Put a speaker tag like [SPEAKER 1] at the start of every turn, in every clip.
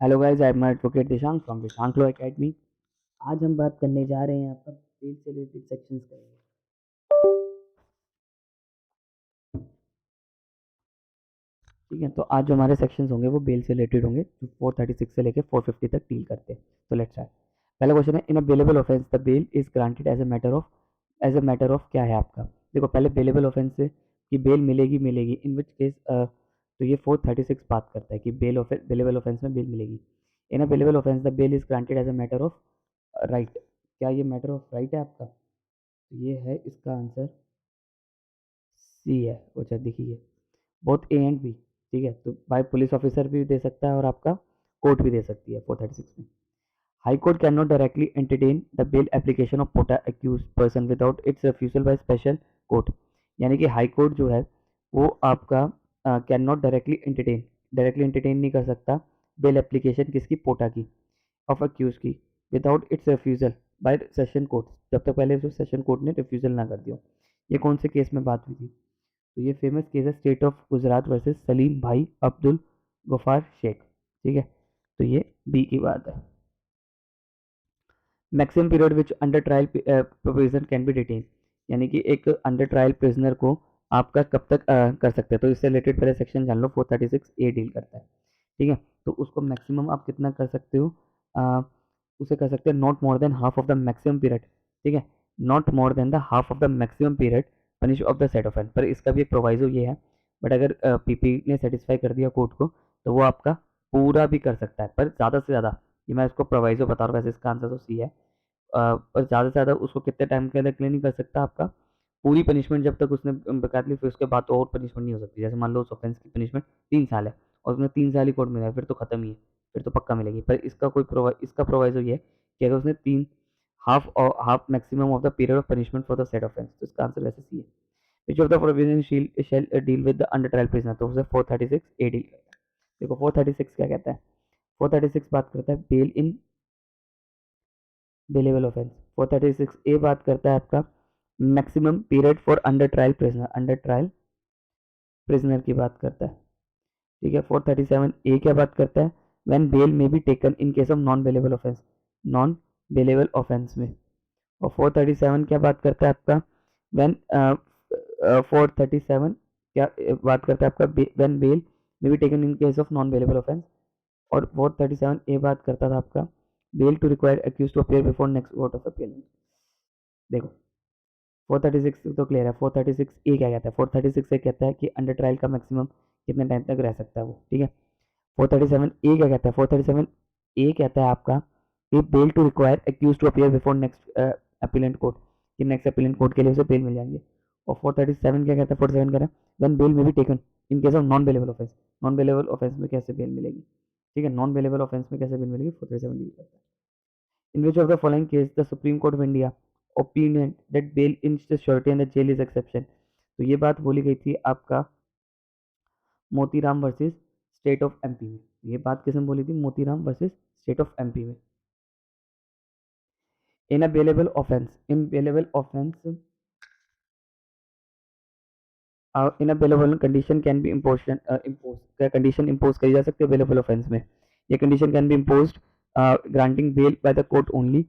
[SPEAKER 1] Hello guys, I am advocate Dishank from Dishank law academy. आज हम बात करने जा रहे हैं यहाँ पर बेल से रिलेटेड सेक्शंस करेंगे। ठीक है, तो आज जो हमारे सेक्शंस होंगे वो बेल से रिलेटेड होंगे, जो 436 से लेकर 450 तक डील करते हैं। तो लेट्स स्टार्ट। पहला क्वेश्चन है, in a bailable offence the bail is granted as a matter of क्या है आपका। देखो, पहले बेलेबल ऑफेंस से कि बेल मिलेगी मिलेगी, इन विच केस तो ये 436 बात करता है कि बेलेबल ऑफेंस में बेल मिलेगी। In a bailable offence the bail is granted as a matter of right. क्या ये मैटर ऑफ राइट है आपका? तो ये है इसका आंसर, सी है। अच्छा देखिए, बोथ ए एंड बी। ठीक है, तो बाय पुलिस ऑफिसर भी दे सकता है और आपका कोर्ट भी दे सकती है 436 में। High court can not directly entertain the bail application of POTA accused person without its refusal by special court. यानी कि हाई कोर्ट जो है वो आपका कैन नॉट डायरेक्टली एंटरटेन नहीं कर सकता बेल एप्लीकेशन किसकी, पोटा की, ऑफ अक्यूज की, without its refusal bye session court, जब तक पहले उसे सेशन कोर्ट ने रिफ्यूजल ना कर दिया। ये कौन से केस में बात हुई थी? तो ये फेमस केस है state of Gujarat versus Salim भाई अब्दुल गफार शेख। ठीक है, तो ये बी की बात है। Maximum period which under trial provision can be detain. यानी कि एक अंडर ट्रायल प्रिजनर को आपका कब तक कर सकते हैं, तो इससे रिलेटेड पहले सेक्शन जान लो, 436 ए डील करता है। ठीक है, तो उसको मैक्सिमम आप कितना कर सकते हो, उसे कर सकते हैं not more than half of the maximum period. ठीक है, not more than the half of the maximum period punish of the set offence. पर इसका भी एक प्रोवाइजो ये है, बट अगर पीपी ने सेटिस्फाई कर दिया कोर्ट को तो वो आपका पूरा भी कर सकता है, पर ज़्यादा से ज़्यादा, ये मैं इसको प्रोवाइजो बता रहा हूँ, वैसे इसका आंसर तो सी है। और ज़्यादा से ज़्यादा उसको कितने टाइम के अंदर क्लियर नहीं कर सकता आपका पूरी पनिशमेंट, जब तक उसने बकायद ली, फिर उसके बाद तो और पनिशमेंट नहीं हो सकती। जैसे मान लो उस ऑफेंस की पनिशमेंट 3 साल है और उसने 3 साल ही कोर्ट में है, फिर तो खत्म ही है, फिर तो पक्का मिलेगी। पर इसका प्रोवाइजो ये है कि अगर उसने तीन half maximum of the period of punishment for the set offence, तो इसका आंसर वैसे सी है। Which of the provision shall deal with the under trial prisoner, तो उसे 436 ए डील करता है। देखो 436 क्या कहता है, 436 बात करता है बेल इन बेलेबल ऑफेंस। 436 ए बात करता है आपका maximum period for under trial prisoner की बात करता है। ठीक है, 437 ए क्या बात करता है, when bail may be taken in case of non bailable offence में। और 437 क्या बात करता है आपका, व्हेन 437 क्या बात करता है आपका, when bail may be taken in case of non bailable offence. और 437 ए बात करता था आपका bail to require accused to appear before next court of appeal. देखो 436 तो क्लियर है, 436 ए क्या कहता है, 436 से कहता है कि अंडर ट्रायल का मैक्सिमम कितने टाइम तक रह सकता है वो। ठीक है, 437 ए क्या कहता है, 437 ए कहता है आपका कि bail to require accused to appear before next appellate court, कि नेक्स्ट अपीलेंट कोर्ट के लिए उसे बेल मिल जाएंगे। और 437 क्या कहता है, 47 कह रहा है when bail may be taken in case of non bailable offence. Non bailable offence में कैसे बेल मिलेगी? ठीक है, नॉन बेलेबल ऑफेंस में कैसे बेल मिलेगी, 437 डील करता है। In which of the following case the Supreme Court of India opined that bail in surety and the jail is exception? तो ये बात बोली गई थी आपका Motiram versus state of MP में। ये बात किसने बोली थी, Motiram versus state of MP में। In a bailable offence, in a bailable condition can be impose, क्या कंडीशन इम्पोज करी जा सकती है बेलेबल ऑफेंस में? ये condition can be impose granting bail by the court only.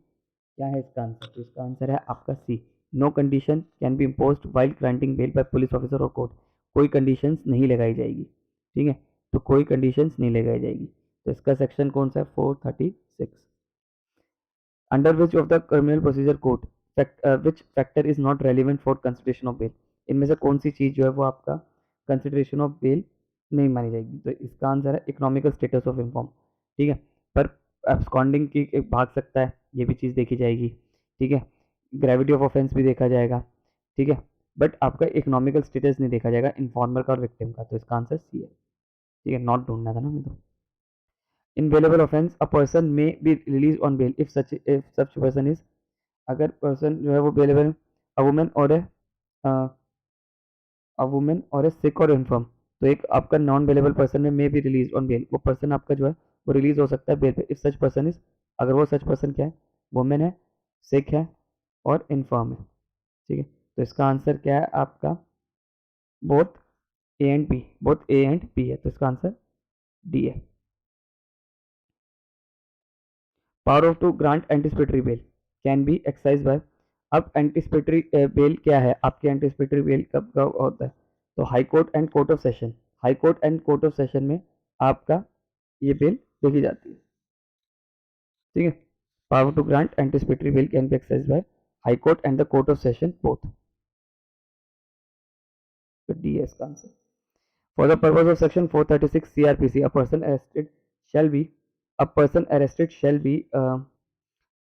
[SPEAKER 1] क्या है इसका आंसर? तो इसका आंसर है आपका C, no condition can be impose while granting bail bye police officer और कोर्ट। कोई कंडीशंस नहीं लगाई जाएगी। ठीक है, तो कोई कंडीशंस नहीं लगाई जाएगी। तो इसका सेक्शन कौन सा है, 436। Under which of the criminal procedure code which factor is not relevant for consideration of bail. इनमें से कौन सी चीज जो है वो आपका कंसिडरेशन ऑफ बेल नहीं मानी जाएगी? तो इसका आंसर है इकोनॉमिकल स्टेटस ऑफ इन्फॉर्म। ठीक है, पर एब्सकॉन्डिंग की भाग सकता है, ये भी चीज़ देखी जाएगी। ठीक है, ग्रेविटी ऑफ ऑफेंस भी देखा जाएगा। ठीक है, बट आपका इकोनॉमिकल स्टेटस नहीं देखा जाएगा इन्फॉर्मर का और विक्टिम का। तो इसका आंसर सी है। ठीक है, नॉट ढूंढना था ना मैं तो। In bailable offence a person may be release on bail if such person is, अगर पर्सन जो है वो बेलेबल, अ वुमेन और ए सिक और इन्फर्म। तो एक आपका नॉन बेलेबल पर्सन में may be release on bail, वो पर्सन आपका जो है वो रिलीज हो सकता है बेल पे, इफ सच पर्सन इज, अगर वो सच पर्सन क्या है, वुमेन है, सिक है और इन्फर्म है। ठीक है, तो इसका आंसर क्या है आपका, बोथ ए एंड बी है, तो इसका आंसर डी है। Power of to grant anticipatory bail can be exercise by. अब एंटिसिपेटरी बेल क्या है, आपके एंटिसिपेटरी बेल कब कब होता है, तो high court and court of session, high court and court of session में आपका ये बेल देखी जाती है, ठीक है। Power to grant anticipatory bail can be exercise by high court and the court of session both. तो डी है इसका answer. For the purpose of section 436 CRPC, a person arrested shall be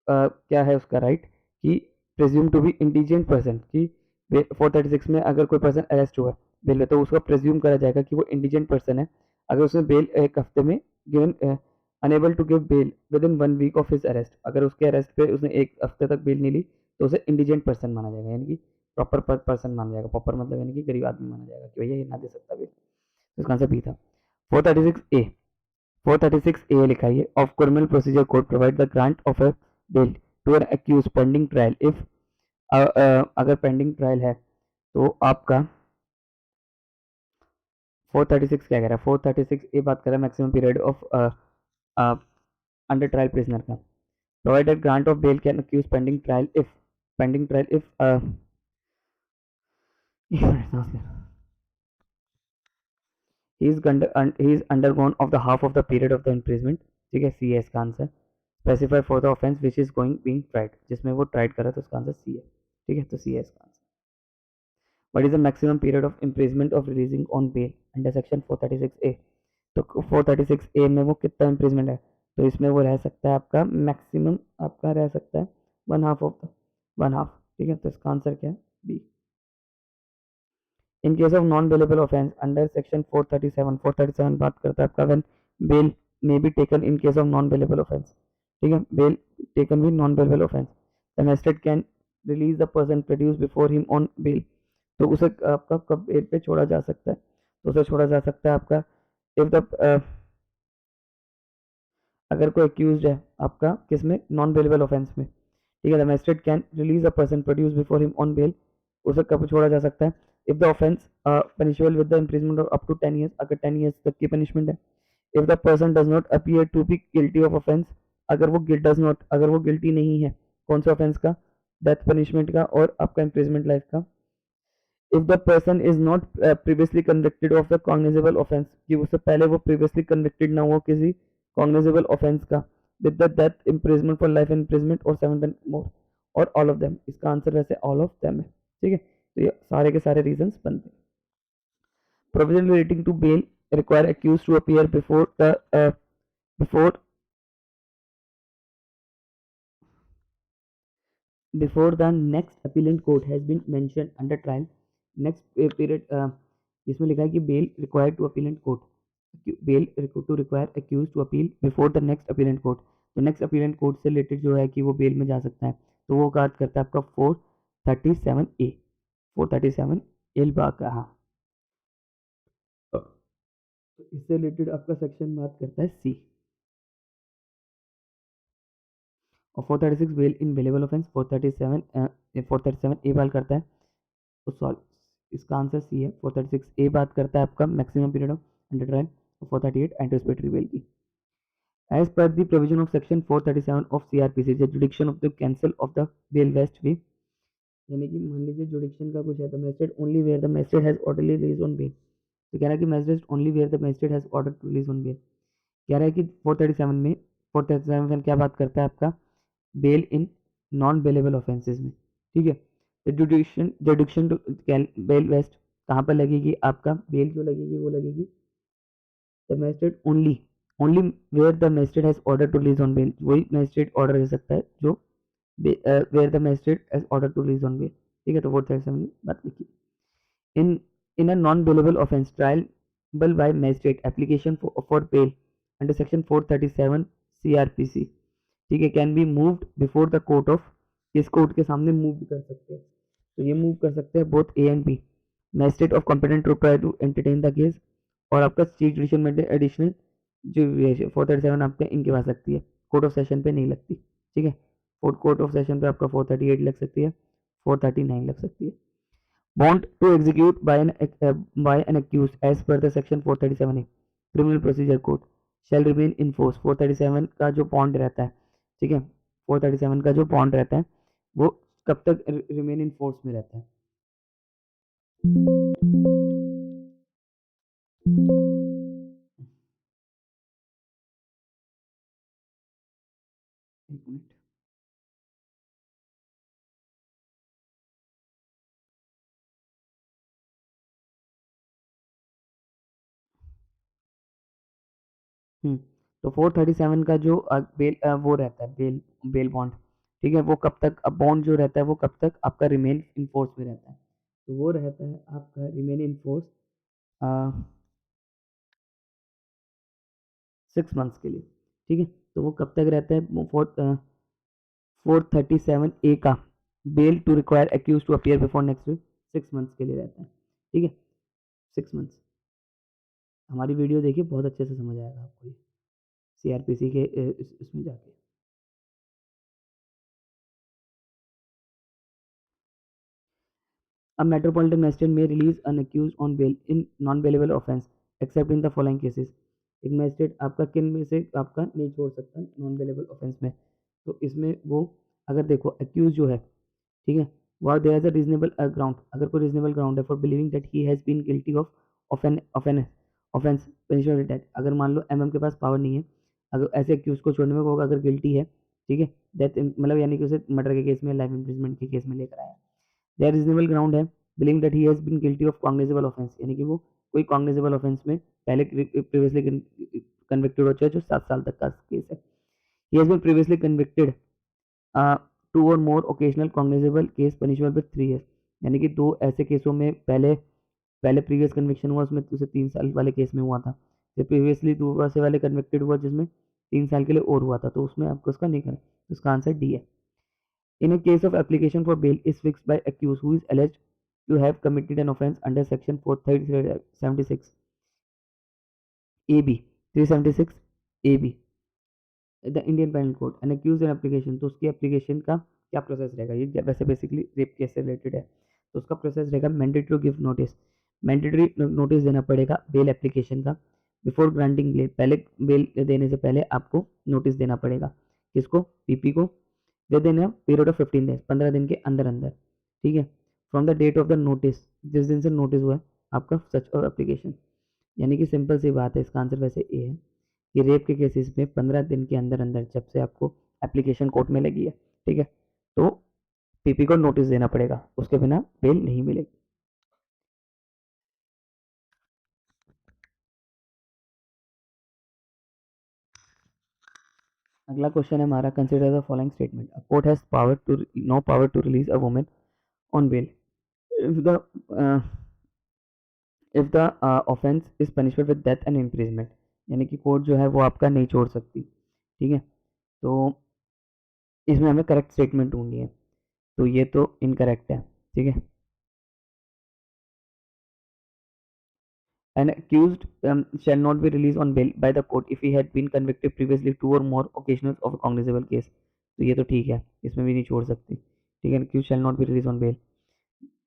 [SPEAKER 1] क्या है उसका राइट कि प्रेज्यूम to be indigent person, कि 436 में अगर कोई पर्सन अरेस्ट हुआ बेल में तो उसको प्रेज्यूम करा जाएगा कि वो इंडिजेंट पर्सन है अगर उसने बेल एक हफ्ते में given enable to give bail within 1 week of his arrest, अगर उसके अरेस्ट पे उसने एक हफ्ते तक बेल नहीं ली तो उसे इंडिजेंट पर्सन माना जाएगा, यानी कि प्रॉपर पर्सन माना जाएगा, प्रॉपर मतलब यानी कि गरीब आदमी माना जाएगा कि भैया ये ना दे सकता बेल। इसका आंसर बी था। 436 ए, 436 ए लिखा है of criminal procedure code provide the grant of a bail to an accused pending trial if, अगर पेंडिंग ट्रायल है तो आपका 436 क्या कह रहा है, 436 ए बात कर रहा है maximum period of under trial prisoner का, provided grant of bail can accuse pending trial if, pending trial if he is undergone of the half of the period of the imprisonment, ठीक है, सी है इसका answer. Specify for the offence which is going being tried, जिसमें वो tried कर रहा था उसका आंसर सी है, ठीक है, तो सी है इसका answer. What is the maximum period of imprisonment of releasing on bail under section 436 A, तो 436 ए में वो कितना इम्प्रिजमेंट है, तो इसमें वो रह सकता है आपका मैक्सिमम आपका रह सकता है 1/2 ऑफ द 1/2, ठीक है, तो इसका आंसर क्या है B. In case of non bailable offence under section 437, 437 बात करता है आपका when bail may be taken in case of non bailable offence, ठीक है, bail taken with non bailable offence the magistrate can release the person produce before him on bail, तो उसे आपका कब बेल पे छोड़ा जा सकता है, तो उसे छोड़ा जा सकता है आपका इफ द अगर कोई अक्यूज है आपका किसमें नॉन बेलेबल ऑफेंस में, ठीक है, the magistrate can release a person produce before him on bail, उसे कब छोड़ा जा सकता है if the offence punishable with the imprisonment of up to 10 years, अगर 10 ईयर्स तक की पनिशमेंट है। If the person does not appear to be guilty of offence, अगर वो डज नॉट अगर वो गिल्टी नहीं है कौन से ऑफेंस का, डेथ पनिशमेंट का और आपका इम्प्रिजमेंट लाइफ का। If the person is not previously convicted of the cognizable offence, कि उससे पहले वो प्रीवियसली कन्विक्टेड ना हो किसी कॉग्निजेबल ऑफेंस का, with the death imprisonment for life imprisonment और 7 मोर और ऑल ऑफ देम, इसका आंसर वैसे ऑल ऑफ देम है, ठीक है, तो ये सारे के सारे रीजंस बनते हैं। Provision relating to bail require accused to appear before the next appellant court has been mentioned under trial, next period इसमें लिखा है कि bail required to appellant court, bail to require accused to appeal before the next appellant court, तो next appellant court से related जो है कि वो bail में जा सकता है, तो वो बात करता है आपका 437A, 437 एल बाग का, हाँ, तो इससे रिलेटेड आपका सेक्शन बात करता है सी। और 436 बेल इन बेलेबल ऑफेंस 437 ए बाल करता है, तो सॉरी इसका आंसर सी है। 436 ए बात करता है आपका maximum period of under trial, 438 anticipatory bail की। As per the provision of section 437 of CrPC the jurisdiction of the cancel of the bail vest we, यानी कि मान लीजिए जुडिक्शन का कुछ है, the magistrate only where the magistrate has orderly release on bail, तो कह रहा है कि magistrate only where the magistrate has order to release on bail, कह रहा है कि 437 में 437 क्या बात करता है आपका bail in non bailable offences में, ठीक है, तो जुडिक्शन टू बेल वेस्ट कहाँ पर लगेगी आपका, बेल जो लगेगी वो लगेगी the magistrate only where the magistrate has order to release on bail, वही मैजिस्ट्रेट ऑर्डर दे सकता है जो where the magistrate has order to release on bail, ठीक है, तो 437 बात लिखी। in a non-bailable offence triable by magistrate application for bail under section 437 CRPC, ठीक है, can be moved before the court of, इस कोर्ट के सामने मूव कर सकते हैं, तो ये मूव कर सकते हैं both A and B, magistrate of competent to try to entertain the case, और आपका चीफ जुडिशियल में एडिशनल जो 437 आपके इनके पास लगती है, कोर्ट ऑफ सेशन पे नहीं लगती, ठीक है, कोर्ट ऑफ सेशन पे आपका 438 लग सकती है, 439 लग सकती है। bond to execute by an accused as per the section 437A criminal procedure code shall remain in force, 437 का जो बॉन्ड रहता है ठीक है, 437 का जो बॉन्ड रहता है वो कब तक रिमेन इन फोर्स में रहता है? एक मिनट। तो 437 का जो बेल वो रहता है, बेल बॉन्ड, ठीक है, वो कब तक, बॉन्ड जो रहता है वो कब तक आपका रिमेन इन फोर्स में रहता है? तो वो रहता है आपका रिमेन इन फोर्स 6 मंथ्स के लिए। ठीक है, तो वो कब तक रहता है? 437 ए का bail to require accused to appear before next week 6 months के लिए रहता है। ठीक है, 6 मंथ्स। हमारी वीडियो देखिए, बहुत अच्छे से समझ आएगा आपको ये, सीआरपीसी के इसमें जाके। A metropolitan magistrate may release an accused on bail in non-bailable offence except in the following cases। एक मैजिस्ट्रेट आपका किन में से आपका नहीं छोड़ सकता नॉन बेलेबल ऑफेंस में? तो इसमें वो, अगर देखो एक्यूज जो है, ठीक है, वह there is a reasonable ground, अगर कोई रीजनेबल ग्राउंड है for believing that he has been guilty of an offence punishment death. अगर मान लो एमएम के पास पावर नहीं है, अगर ऐसे एक्यूज को छोड़ने में, वो अगर गिल्टी है, ठीक है, डेथ मतलब यानी कि उसे मर्डर के केस में, लाइफ इम्प्रिजमेंट के केस में लेकर आया, देयर रीजनेबल ग्राउंड है believing that he has been guilty of cognizable offence, यानी कि वो कोई कॉग्निजेबल ऑफेंस में पहले प्रीवियसली कन्विक्टेड हो चुका है, जो 7 साल तक का केस है। He has been previously convicted two और more occasional cognizable case punishable with 3 years, यानी कि दो ऐसे केसों में पहले पहले प्रीवियस कन्विक्शन हुआ, उसमें उसे 3 साल वाले केस में हुआ था, फिर प्रीवियसली दूसरे वाले कन्विक्टेड हुआ जिसमें 3 साल के लिए और हुआ था, तो उसमें आपको उसका नहीं करना। उसका आंसर डी है। In a case of application for bail is fixed by accused who is alleged to have committed an offence under section 476 AB 376 AB the Indian penal code and accuse an application, तो उसकी application का क्या process रहेगा? ये वैसे basically rape case से related है, तो उसका प्रोसेस रहेगा mandatory give notice, mandatory notice देना पड़ेगा बेल एप्लीकेशन का बिफोर ग्रांटिंग बेल, पहले बेल देने से पहले आपको नोटिस देना पड़ेगा। किसको? पीपी को दे देना पीरियड ऑफ 15 days, 15 दिन के अंदर अंदर। ठीक है, from the date of the notice, जिस दिन से नोटिस हुआ है आपका सच और एप्लीकेशन, यानी कि सिंपल सी बात है, इसका आंसर वैसे ए है कि रेप के केसेस में 15 दिन के अंदर अंदर जब से आपको एप्लीकेशन कोर्ट में लगी है, ठीक है, तो पीपी को नोटिस देना पड़ेगा, उसके बिना बेल नहीं मिलेगी। अगला क्वेश्चन है हमारा, consider the following statement, a court has power to no power to release a woman on bail if the offence is punishment with death and imprisonment, यानी कि कोर्ट जो है वो आपका नहीं छोड़ सकती। ठीक है, तो इसमें हमें करेक्ट स्टेटमेंट ढूंढनी है, तो ये तो इनकरेक्ट है। ठीक है, an accused shall not be released on bail by the court if he had been convicted previously 2 or more occasions of a cognizable case, तो ये तो ठीक है, इसमें भी नहीं छोड़ सकती। ठीक है, accused shall not be released on bail।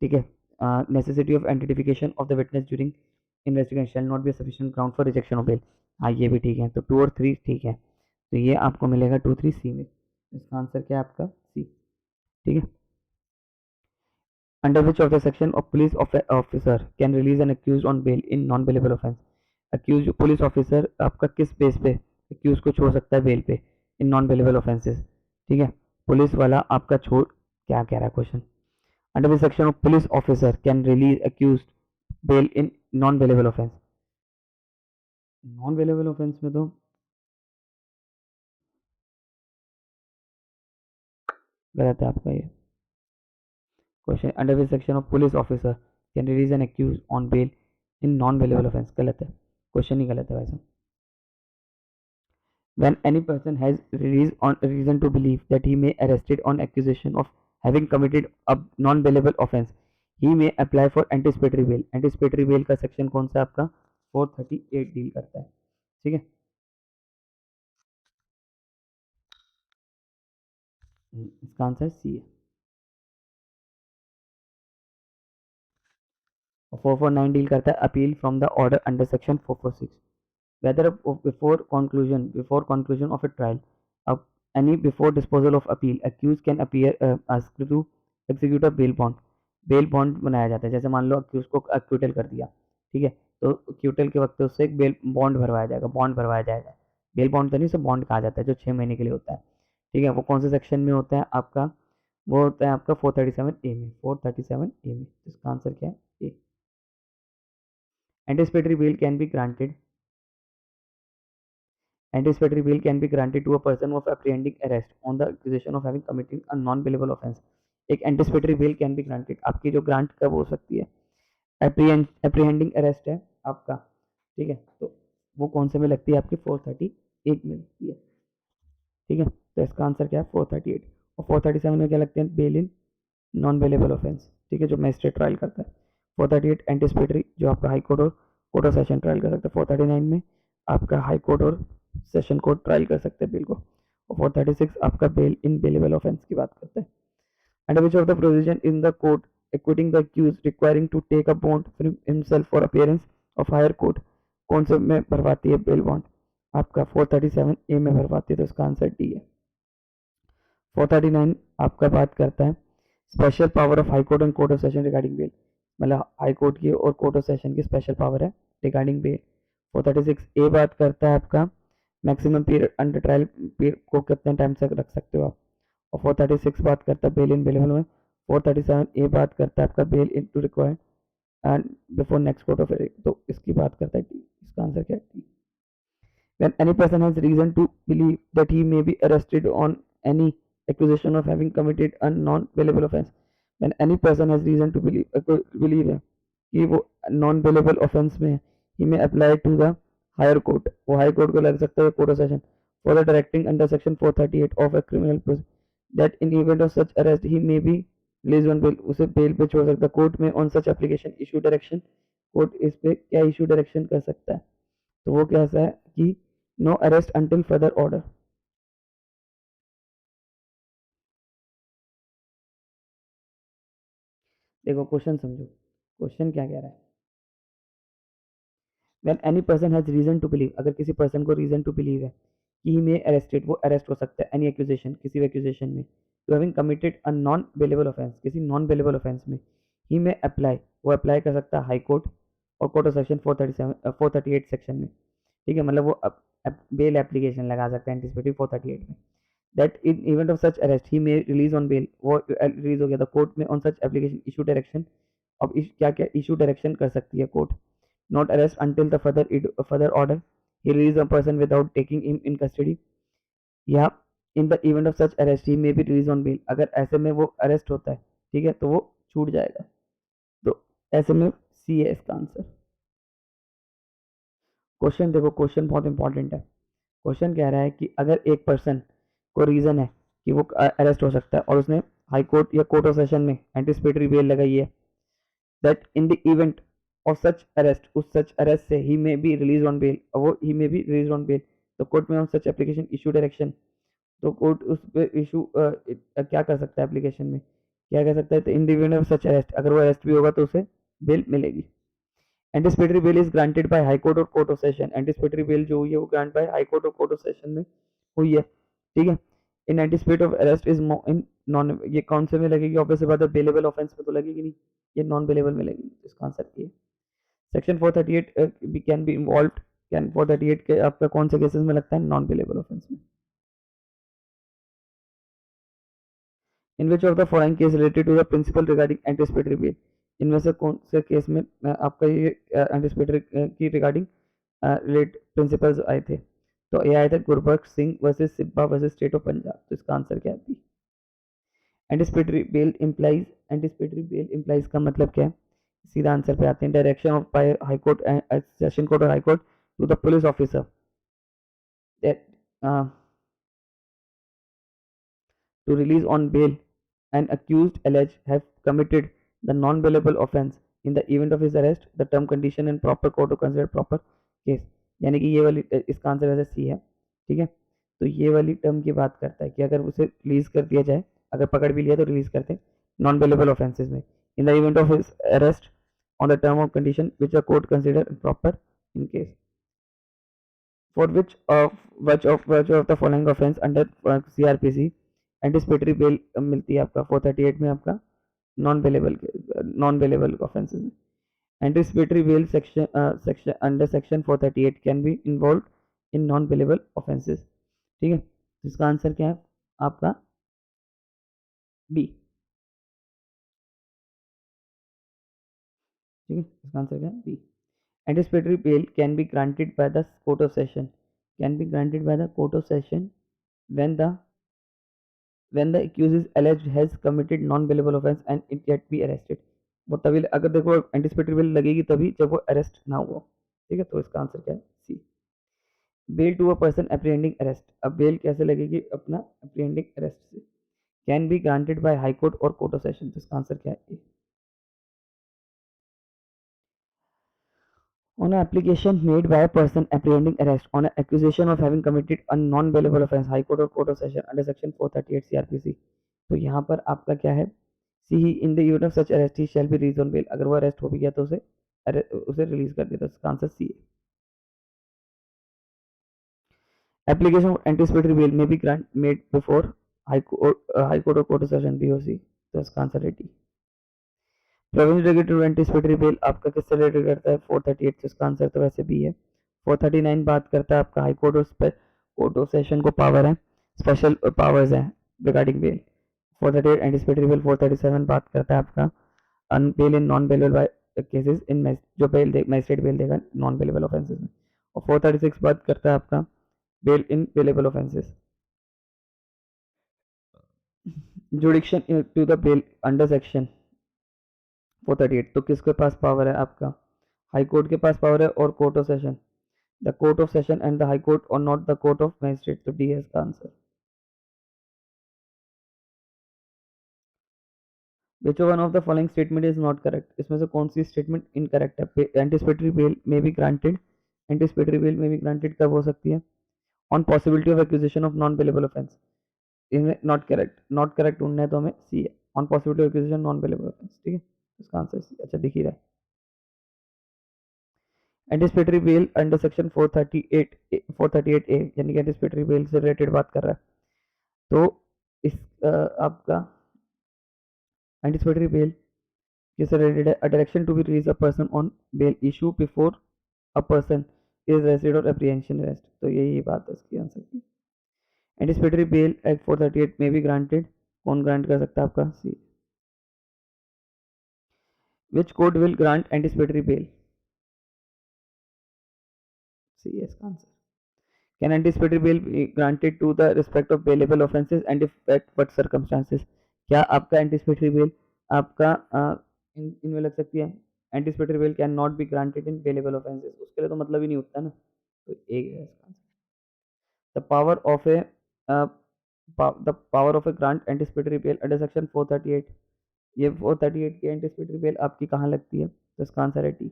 [SPEAKER 1] ठीक है, necessity of identification of the witness during investigation shall not be a sufficient ground for rejection of bail, हाँ ये भी ठीक है, तो 2 और 3 ठीक है, तो ये आपको मिलेगा 2, 3 सी में, इसका आंसर क्या है आपका? सी। ठीक है, under which of the section of police officer can release an accused on bail in non bailable offense, accused police officer आपका किस बेस पे accused को छोड़ सकता है बेल पे इन नॉन बेलेबल ऑफेंसेस? ठीक है, पुलिस वाला आपका छोड़, क्या कह रहा है question, under the section of police officer can release accused bail in non bailable offence, non bailable offence में तो गलत है आपका ये question, under the section of police officer can release an accused on bail in non bailable offence, गलत है, question ही गलत है वैसे। When any person has reason to believe that he may arrested on accusation of having committed a non-bailable offence, he may apply for anticipatory bail। anticipatory bail का section कौन सा आपका? 438 deal करता है। ठीक है, इसका आंसर सी है। 449 डील करता है appeal from the order under section 446, whether before conclusion of a trial, अब any before disposal of appeal accused can appear asked to execute a bail bond. Bail bond बनाया जाता है, जैसे मान लो accused को अक्यूटल कर दिया, ठीक है, तो अक्यूटल के वक्त उससे एक बेल बॉन्ड भरवाया जाएगा, बॉन्ड भरवाया जाएगा। बेल बॉन्ड तो नहीं, उसे बॉन्ड कहा जाता है, जो 6 महीने के लिए होता है, ठीक है। वो कौन से सेक्शन में होता है आपका, वो होता है आपका 437A में, 437A में। इसका आंसर क्या है, A. Anticipatory bail can be granted, anticipatory bail can be granted to a person of apprehending arrest on the accusation of having committed a non bailable offense। एक anticipatory bail can be granted आपकी जो grant कब हो सकती है, एप्रीहेंडिंग arrest है आपका, ठीक है, तो वो कौन से में लगती है आपकी 438 में लगती है, ठीक है। तो इसका आंसर क्या है 438। और 437 में क्या लगते हैं, bail in non bailable offence, ठीक है, जो मैजिस्ट्रेट ट्रायल करता है। 438 एंटिसिपेटरी, जो आपका हाई कोर्ट और कोर्ट ऑफ सेशन ट्रायल कर सकता है। 439 में आपका हाई कोर्ट और सेशन कोर्ट ट्रायल कर सकते हैं बिल को। और 436 आपका बेल इन बेलेबल ऑफेंस की बात करते हैं। Under which of the provision in the court acquitting the accuse requiring to take a bond from himself for appearance of higher court, कौन से में भरवाती है बेल बॉन्ड, आपका 437A में भरवाती है, तो इसका आंसर डी है। 439 आपका बात करता है special power of high court and court of session regarding bail, मतलब हाई कोर्ट की और कोर्ट ऑफ सेशन की स्पेशल पावर है रिगार्डिंग बेल। 436A बात करता है आपका maximum period under trial period को कितने टाइम तक रख सकते हो आप। और 436 बात करता है बेल इन बेलेबल में। 437A बात करता है आपका bail in to required and before next court of, तो इसकी बात करता है टी। इसका आंसर क्या है, T. When any person has reason to believe that he may be arrested on any accusation of having committed a non-bailable offense, when any person has reason to believe है कि वो non bailable offence में है, he may apply to the higher court, वो high court को लग सकता है court of session for the directing under section 438 of a criminal procedure that in event of such arrest he may be released on bail, उसे bell पे छोड़ सकता है। कोर्ट में on such application issue direction, court इस पे क्या issue direction कर सकता है, तो वो कैसा है कि no arrest until further order. देखो क्वेश्चन समझो, क्वेश्चन क्या कह रहा है, when any person has reason to believe, अगर किसी पर्सन को रीजन टू बिलीव है कि ही मे अरेस्टेड, वो अरेस्ट हो सकता है एनी एक्यूजेशन, किसी भी एक्यूजेशन में, to having committed a non bailable offence, किसी नॉन बेलेबल ऑफेंस में, ही मे अप्लाई, वो अप्लाई कर सकता है हाई कोर्ट और कोर्ट ऑफ सेक्शन 438 सेक्शन में, ठीक है, मतलब वो बेल एप्लीकेशन लगा सकता है एंटिसिपेटरी 438 में। That in event of such arrest he may release on bail, वो रिलीज हो गया था कोर्ट में on such application issue direction. अब क्या क्या इशू डायरेक्शन कर सकती है court, not arrest until the further order, he release a person without taking him in custody, या in the event of such arrest he may be release on bail, अगर ऐसे में वो अरेस्ट होता है, ठीक है, तो वो छूट जाएगा। तो ऐसे में सी है इसका आंसर। क्वेश्चन देखो, क्वेश्चन बहुत इंपॉर्टेंट है। क्वेश्चन कह रहा है कि अगर एक पर्सन को रीजन है कि वो अरेस्ट हो सकता है और उसने हाई कोर्ट या कोर्ट ऑफ सेशन में एंटिसिपेटरी बेल लगाई है, that in the event of such arrest, उस सच अरेस्ट से he may be release on bail, वो he may be release on bail, तो कोर्ट में on such application issue direction, तो court उस पे इशू क्या कर सकता है एप्लीकेशन में, क्या कर सकता है, तो in the event of such arrest, अगर वो अरेस्ट भी होगा तो उसे बेल मिलेगी। Anticipatory bail is granted by high court और court of session, anticipatory bail जो हुई है वो ग्रांट बाय हाई कोर्ट और कोर्ट ऑफ सेशन में हुई है, ठीक है। In anticipate of arrest is in non, ये कौन से में लगेगी, ऑब्वियसली बात है बेलेबल ऑफेंस में तो लगेगी नहीं, ये नॉन बेलेबल में लगेगी, इसका आंसर ये। Section 438 can be involve, can 438 के आपका कौन से केसेस में लगता है, नॉन बेलेबल ऑफेंस में। In which of the following case related to the principle regarding anticipatory bail, इनमें से कौन से केस में आपका ये एंटिसिपेटरी की रिगार्डिंग रिलेट प्रिंसिपल्स आए थे, तो ये आए थे Gurbaksh Singh versus Sibbia versus state of Punjab, तो इसका आंसर क्या है, anticipatory bail implies, anticipatory bail implies का मतलब क्या है, सीधा आंसर पे आते हैं, direction of by high court, session court और high court to the police officer that to release on bail an accused alleged have committed the non-bailable offence in the event of his arrest, the term condition and proper court to consider proper case, यानी कि ये वाली इसका answer वैसे C है, ठीक है। तो ये वाली टर्म की बात करता है कि अगर उसे रिलीज कर दिया जाए, अगर पकड़ भी लिया तो रिलीज करते हैं नॉन बेलेबल ऑफेंसेस में, इन the event of his arrest on the term of condition which the court consider proper in case. for which of the following offense under CRPC anticipatory bell मिलती है आपका 438 में आपका non bailable offences में anticipatory bell section under section 438 can be involve in non bailable offences. ठीक है, तो इसका आंसर क्या है आपका बी। ठीक है, इसका आंसर क्या है B. Anticipatory bail can be granted by the court of session can be granted by the court of session when the when the accused is alleged has committed non-bailable offense and it yet be arrested। वो तभी अगर देखो anticipatory bell लगेगी तभी जब वो arrest ना हुआ। ठीक है, तो इसका आंसर क्या है C. Bail to a person apprehending arrest, अब बेल कैसे लगेगी अपना अप्रीहेंडिंग अरेस्ट से। Can be granted by high court और कोर्ट ऑफ सेशन, तो इसका आंसर क्या है ए। On an application made by a person apprehending arrest on an accusation of having committed a non-bailable offence, High Court or Court of Session under Section 438 CRPC, तो यहाँ पर आपका क्या है C he in the unit of such arrest he shall be release on bail, अगर वो arrest हो भी गया तो उसे रिलीज कर देता है। इसका आंसर सी है। Application of anticipatory bail may be grant made before high court और कोर्ट ऑफ सेशन बी और सी, तो इसका आंसर है D. Provision related to anticipatory bail आपका किससे रिलेटेड करता है 438, तो इसका आंसर तो वैसे भी है। 439 बात करता है आपका हाई कोर्ट और कोर्ट ऑफ सेशन को पावर है, स्पेशल पावर्स है रिगार्डिंग बेल। 438 anticipatory bail. 437 बात करता है आपका bail in non bailable by cases in जो मैजिस्ट्रेट बेल देगा नॉन बेलेबल ऑफेंसेस में। और 436 बात करता है आपका bail in bailable offences. Jurisdiction to the bail under section 438, तो किसके पास पावर है आपका हाई कोर्ट के पास पावर है और court of session. The court of session and the high court और not the court of magistrate, तो डी है इसका answer. Which one of the following statement is not correct, इसमें से कौन सी स्टेटमेंट इनकरेक्ट है। Anticipatory bail may be granted, anticipatory bail may be granted कब हो सकती है on possibility of accusation of non bailable offence, इनमें नॉट करेक्ट। नॉट करेक्ट ढूंढना है तो हमें सी है on possibility of accusation non bailable offence. ठीक है, इसका आंसर सी। अच्छा दिख ही रहा है। एंटिसिपेटरी बेल अंडर सेक्शन 438 ए यानी कि एंटिसिपेटरी बेल से रिलेटेड बात कर रहा है, तो इस आपका एंटिसिपेटरी बेल किससे रिलेटेड है। A direction to be release a person on bail issue before a person is arrested और एप्रीहेंशन अरेस्ट, तो यही बात है इसकी आंसर की। एंटिसिपेटरी बेल एक्ट 438 में भी ग्रांटेड, कौन ग्रांट कर सकता है आपका C. Which court will grant anticipatory bail, C है इसका answer. Can anticipatory bail be granted to the respect of bailable offences and if at what circumstances, क्या आपका anticipatory bail आपका इनमें लग सकती है। anticipatory bail can not be granted in bailable offences, उसके लिए तो मतलब ही नहीं होता ना, तो एक है इसका answer. The power of A the power of A grant anticipatory bell under section 438, ये 438 की एंटिसिपेटरी बेल आपकी कहाँ लगती है, तो इसका आंसर है T.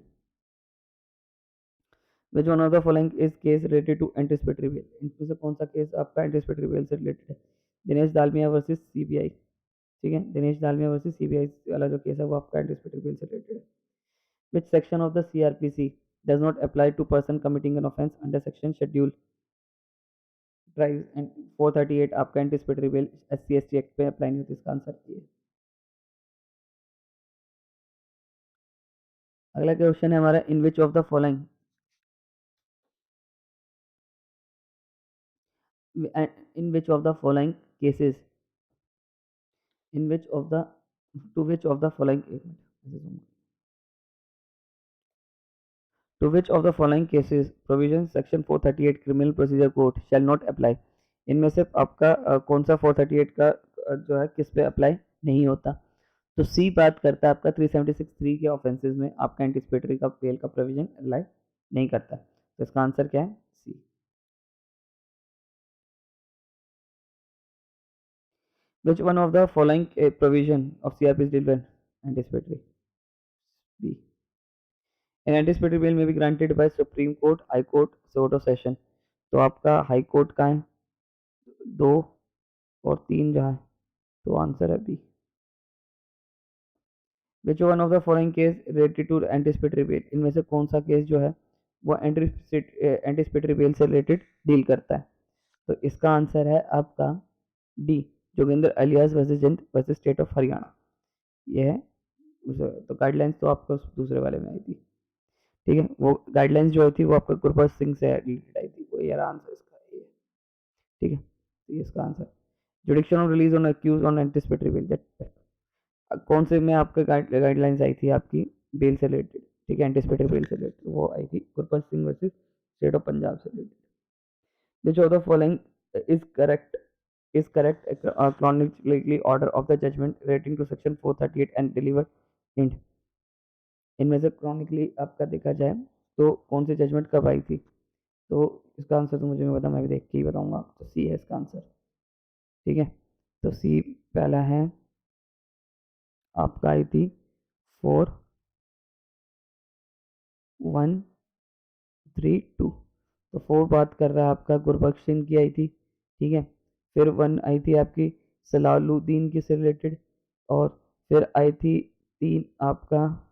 [SPEAKER 1] Which one of the following is case related to anticipatory bail, इनमें से कौन सा केस आपका एंटिसिपेटरी बेल से रिलेटेड है। Dinesh Dalmia versus CBI. ठीक है, दिनेश दालमिया वर्सेस सीबीआई वाला जो केस है वो आपका एंटिसिपेटरी बेल से रिलेटेड है। Which section of the CrPC does not apply to person committing an offence under section schedule tribes and 438 आपका एंटिसिपेटरी बेल SC/ST एक्ट पे अप्लाई नहीं होती, इसका आंसर ये। अगला क्वेश्चन है हमारा in which of the following in which of the following cases in which of the to which of the following to which of the following cases provision section 438 criminal procedure code shall not apply, इनमें से आपका कौन सा 438 का जो है किस पे अप्लाई नहीं होता, तो सी बात करता है आपका 376(3) के ऑफेंसेस में आपका एंटिसिपेटरी का बेल का प्रोविजन अप्लाई नहीं करता, तो इसका आंसर क्या है सी। Which one of the following provision of CRP is deal anticipatory B. An anticipatory bail may be granted by Supreme Court, High Court, Court of Session, तो आपका हाई कोर्ट का है 2 और 3 जो है, तो आंसर है B. Which one of the following case related to anticipatory bail, इनमें से कौन सा केस जो है वो एंटिसिपेटरी बेल से रिलेटेड डील करता है। तो इसका आंसर है आपका D, Joginder alias versus state of Haryana. ये है तो गाइडलाइंस तो आपको दूसरे वाले में आई थी, ठीक है। वो गाइडलाइंस जो थी वो आपका गुरबख्श सिंह से रिलेटेड आई थी, वो यार आंसर इसका ये है, ठीक है। तो ये इसका answer jurisdiction on release on accuse on anticipatory bail, कौन से में आपका गाइडलाइंस आई थी आपकी बेल से रिलेटेड, ठीक है, एंटिसिपेटरी बेल से रिलेटेड वो आई थी Gurbaksh Singh versus state of Punjab से related. Which of the following is correct is correct chronologically order of the judgment relating to section 438 and delivered in इनमें से क्रॉनिकली आपका देखा जाए तो कौन सी जजमेंट कब आई थी, तो इसका आंसर तो मुझे नहीं पता, मैं भी देख के ही बताऊंगा। तो सी है इसका आंसर, ठीक है। तो सी पहला है आपका आई थी 4132, तो 4 बात कर रहा है आपका गुरबख्श सिंह की आई थी, ठीक है। फिर 1 आई थी आपकी सलालुद्दीन की से रिलेटेड, और फिर आई थी 3 आपका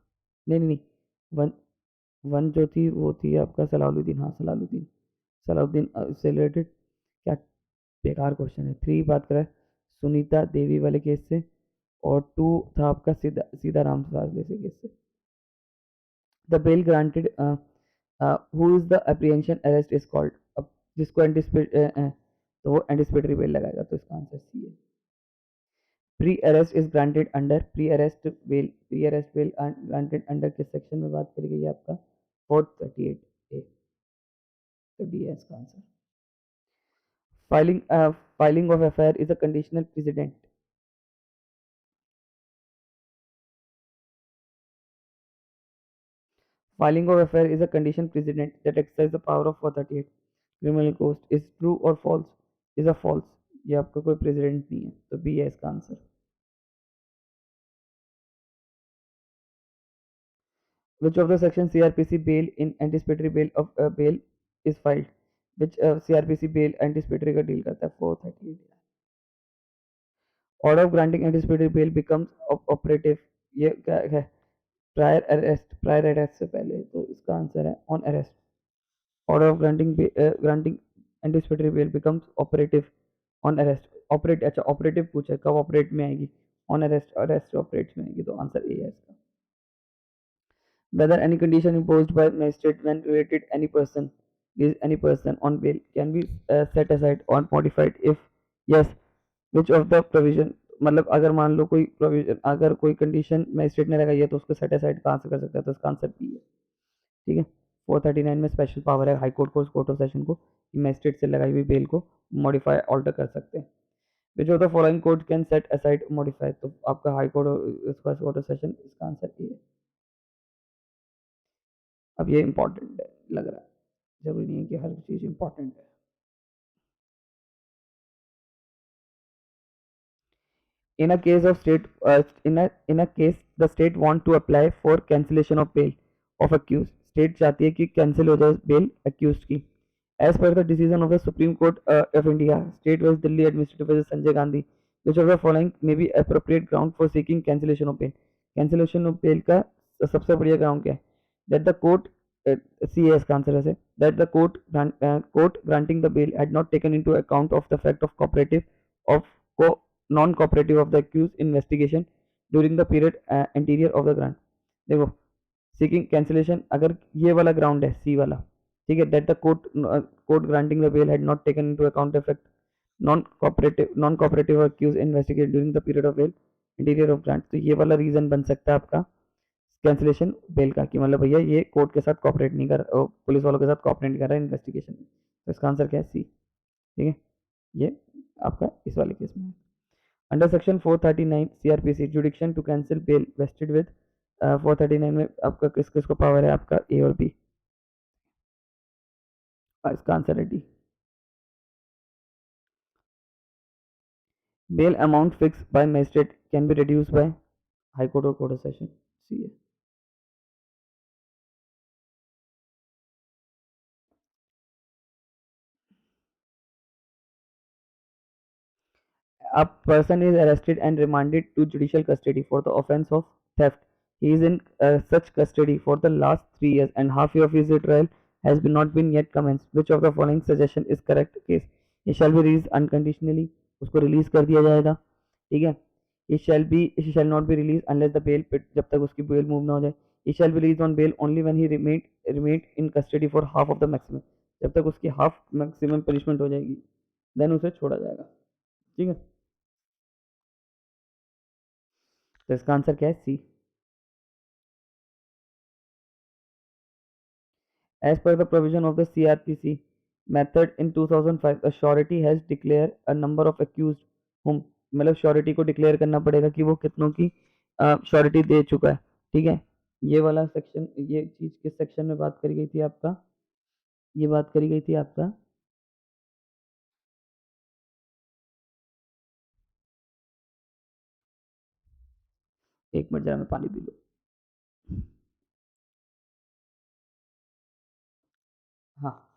[SPEAKER 1] नहीं नहीं नहीं 1 1 जो थी वो थी आपका सलालुद्दीन, हाँ सलालुद्दीन सलालुद्दीन से रिलेटेड। क्या बेकार क्वेश्चन है। 3 बात कर रहा है सुनीता देवी वाले केस से, और 2 था आपका सीताराम साजले से केस से। The bell granted who is the apprehension arrest is called, अब जिसको एंटिसिपेट तो वो एंटिसिपेटरी बेल लगाएगा, तो इसका आंसर सी है। Pre arrest is granted under pre arrest bell granted under किस सेक्शन में बात करी गई है आपका 438 ए, तो डी है इसका answer. Filing of FIR is a conditional president, filing of FIR is a condition precedent that exercise the power of 438 criminal court is true or false, is a false, ये आपका कोई प्रेसिडेंट नहीं है, तो B है इसका answer. Which of the section CRPC bail in anticipatory bail of bail is filed, which CRPC bail anticipatory का deal करता है 438। order of granting anticipatory bail becomes operative, ये क्या है, प्रायर अरेस्ट से पहले, तो इसका आंसर है on arrest. order of granting anticipatory bail becomes operative on arrest, operate अच्छा ऑपरेटिव पूछा है, कब ऑपरेट में आएगी, ऑन अरेस्ट, अरेस्ट ऑपरेट में आएगी, तो आंसर ए है इसका। whether any condition imposed by magistrate when related any person on bail can be set aside or modified if yes, which of the provision, मतलब अगर मान लो कोई प्रोविजन, अगर कोई कंडीशन मैजिस्ट्रेट ने लगाई है तो उसको सेट असाइड कहाँ से कर सकता है, तो इसका आंसर बी है, ठीक है। 439 में स्पेशल पावर है हाई कोर्ट को, कोर्ट ऑफ सेशन को, कि मैजिस्ट्रेट से लगाई हुई बेल को मॉडिफाई ऑल्टर कर सकते हैं। विच of the following court can set aside modify, तो आपका हाई कोर्ट, इसका कोर्ट ऑफ सेशन, इसका आंसर ए है। अब ये इंपॉर्टेंट है लग रहा है, जरूरी नहीं है कि हर चीज इंपॉर्टेंट है। In a case of state in a case the state want to apply for cancellation of bail of accused, state चाहती है कि कैंसिल हो जाए बेल accused की। As per the decision of the Supreme Court of India, State West Delhi Administrative Judge Sanjay Gandhi, which of the following may be appropriate ground for seeking cancellation of bail? Cancellation of bail का सबसे बढ़िया ground क्या है? That the court सी है इसका answer है, that the court granting the bail had not taken into account of the fact of cooperative of co non-cooperative of the accused investigation during the period anterior of the grant। देखो seeking cancellation अगर ये वाला ground है C वाला, ठीक है, that the court granting the bail had not taken into account the fact non cooperative accuse investigate during the period of bail interior of grant, तो ये वाला रीजन बन सकता है आपका कैंसिलेशन बेल का, कि मतलब भैया ये कोर्ट के साथ कॉपरेट नहीं कर, पुलिस वालों के साथ कॉपरेट नहीं कर रहा है इन्वेस्टिगेशन में, तो इसका आंसर क्या है सी, ठीक है। ये आपका इस वाले केस में है। Under section 439 CrPC jurisdiction to cancel bail vested with 439 में आपका किस किस को पावर है, आपका ए और बी, इसका आंसर है D. Bail amount fix by magistrate can be reduce by high court और कोर्ट ऑफ सेशन, सी है। A person is arrested and remanded to judicial custody for the offence of theft. He is in such custody for the last 3 years and half year of his trial has been not been yet commenced. Which of the following suggestion is correct case? He shall be released unconditionally, उसको release कर दिया जाएगा, ठीक है. He shall not be released unless the bail, जब तक उसकी bail move ना हो जाए. He shall be released on bail only when he remained in custody for half of the maximum. जब तक उसकी half maximum punishment हो जाएगी, then उसे छोड़ा जाएगा, ठीक है. तो इसका आंसर क्या है? सी. As per the provision of the CRPC method in 2005, a surety has declared a number of accused whom, मतलब श्योरिटी को डिक्लेयर करना पड़ेगा कि वो कितनों की श्योरिटी दे चुका है, ठीक है. ये वाला सेक्शन, ये चीज किस सेक्शन में बात करी गई थी आपका? ये बात करी गई थी आपका, एक मिनट जरा मैं पानी पी लूँ. हाँ,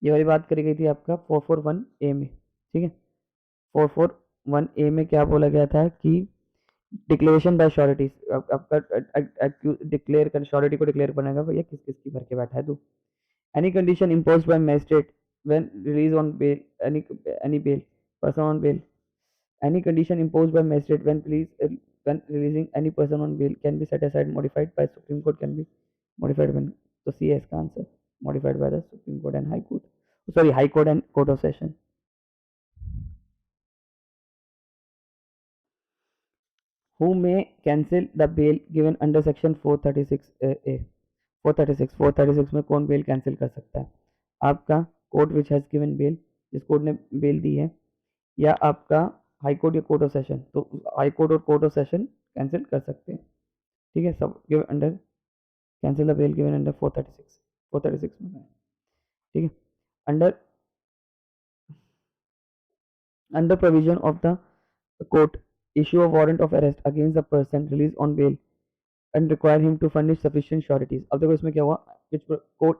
[SPEAKER 1] ये वाली बात करी गई थी आपका 441A में, ठीक है. 441A में क्या बोला गया था कि डिक्लेरेशन बाय श्योरिटी, आपका डिक्लेयर कर, श्योरिटी को डिक्लेयर करने का, भैया किस किस की भर के बैठा है तू. Any condition imposed by magistrate when release on bail, any bail person on bail, any condition imposed by magistrate when releasing any person on bail can be set aside, modified by Supreme Court, can be modified when. So C is the answer, modified by the Supreme Court and High Court, sorry, High Court and Court of Session. Who may cancel the bail given under section 436A? 436 में कौन bell cancel कर सकता है? आपका court which has given bail, जिस court ने bail दी है, या आपका हाई कोर्ट या कोर्ट ऑफ सेशन. तो हाई कोर्ट और कोर्ट ऑफ सेशन कैंसिल कर सकते हैं, ठीक है. सब given under, cancel the bail given under 436 में, ठीक है. Under under provision of the court issue a warrant of arrest against the person released on bail and require him to furnish sufficient sureties. अब देखो इसमें क्या हुआ, which court,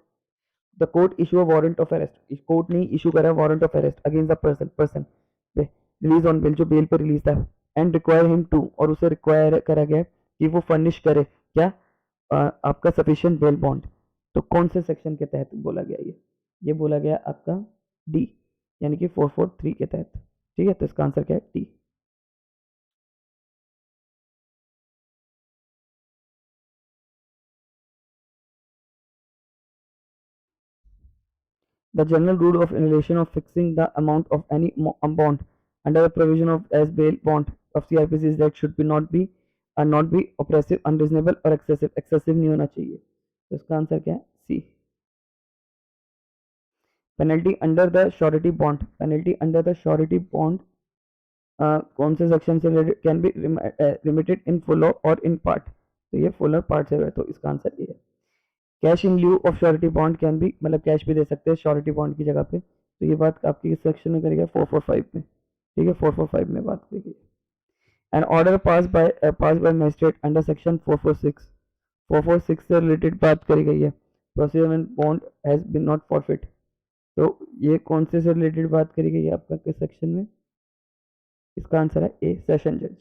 [SPEAKER 1] the court issue a warrant of arrest, इस court ने issue करा warrant of arrest against the person released on bail, जो bell पे रिलीज था, and require him to, और उसे रिक्वायर करा गया कि वो फर्निश करे क्या, आपका सफिशिएंट बेल बॉन्ड. तो कौन से सेक्शन के तहत बोला गया ये बोला गया आपका डी, यानी कि 443 के तहत, ठीक है. तो इसका आंसर क्या है? D. The general rule of in relation of fixing the amount of any bond under the provision of as bail bond of CRPC is that should be not be oppressive, unreasonable और excessive नहीं होना चाहिए. तो इसका answer क्या है? C. Penalty under the surety bond, penalty under the surety bond कौन से सेक्शन से related? Can be remitted in full और इन पार्ट. तो ये फुल और पार्ट से है, तो इसका आंसर ये है. Cash in lieu of surety bond can be, मतलब कैश भी दे सकते हैं श्योरिटी बॉन्ड की जगह पे. तो ये बात आपकी इस सेक्शन में करेगा 445 में, ठीक है. 445 में बात करेगी. An order pass by magistrate under section 446 से रिलेटेड बात करी गई है. Procedure bond has been not forfeit. तो ये कौन से रिलेटेड बात करी गई है आपका किस सेक्शन में? इसका आंसर है ए, सेशन जज.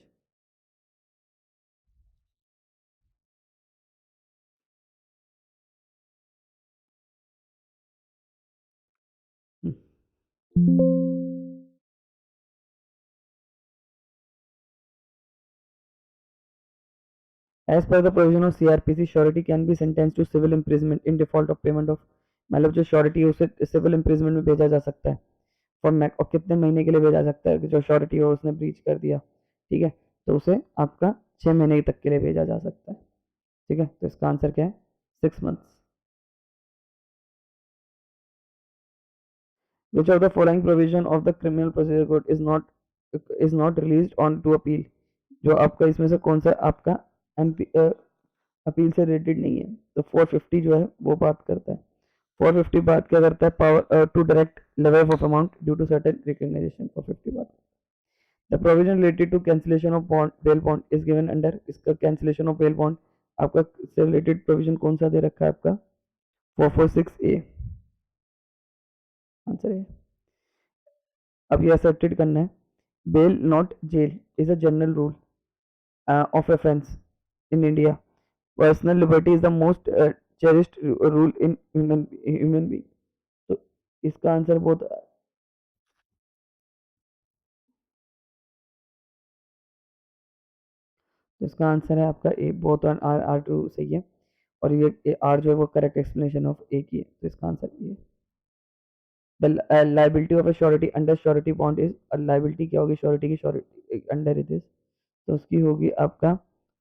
[SPEAKER 1] As per the provision of CRPC, surety can be sentenced to civil imprisonment in default of payment of, मतलब जो श्योरिटी है उसे सिविल इम्प्रिजमेंट में भेजा जा सकता है. फॉर मैक, और कितने महीने के लिए भेजा सकता है? जो श्योरिटी हो उसने ब्रीच कर दिया, ठीक है, तो उसे आपका 6 महीने तक के लिए भेजा जा सकता है, ठीक है. तो इसका आंसर क्या है? 6 months. Which of the following provision of the criminal procedure code is not released on to appeal? जो आपका इसमें से कौन सा आपका अपील से रिलेटेड नहीं है? तो 450 जो है वो बात करता है. 450 बात क्या करता है? Power to direct level of amount due to certain recognization. 450 बात. The provision related to cancellation of bond, bail bond is given under, इसका कैंसिलेशन ऑफ बेल बॉन्ड आपका से रिलेटेड प्रोविजन कौन सा दे रखा है आपका? 446A. आंसर है. अब ये एक्सेप्टेड करना है. Bail not jail is a general rule of offense in India. Personal liberty is the most cherished rule in human being. तो इसका आंसर बहुत, तो इसका आंसर है आपका A, both on are are two सही है। और ये आर जो है वो करेक्ट एक्सप्लेनेशन ऑफ ए की है, तो इसका आंसर ये। The liability of a surety under surety bond is, liability क्या होगी श्योरिटी की, श्योरिटी अंडर इट इज, तो उसकी होगी आपका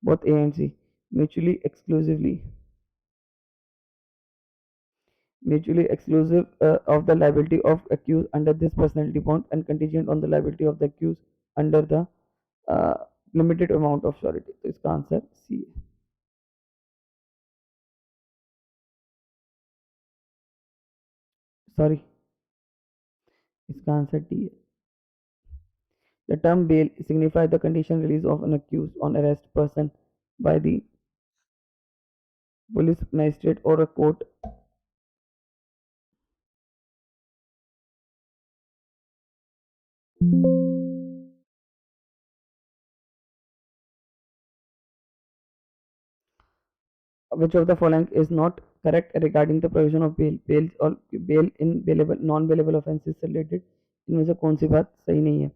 [SPEAKER 1] both A and C. Mutually exclusively, mutually exclusive of the liability of accused under this personality bond and contingent on the liability of the accused under the uh, limited amount of surety। तो इसका answer C है। Sorry, इसका answer D है। The term bail signifies the conditional release of an accused on arrest person by the police magistrate or a court which of the following is not correct regarding the provision of bail। bail और bail in bailable non bailable offenses से related इनमें से कौन सी बात सही नहीं है।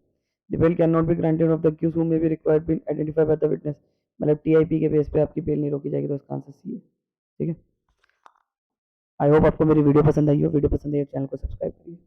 [SPEAKER 1] The bail cannot be granted of the accused who may be required been identified by the witness। मतलब टीआईपी के बेस पे आपकी बेल नहीं रोकी जाएगी, तो इसका आंसर सी है। ठीक है, आई होप आपको मेरी वीडियो पसंद आई हो। वीडियो पसंद आई हो चैनल को सब्सक्राइब करिए।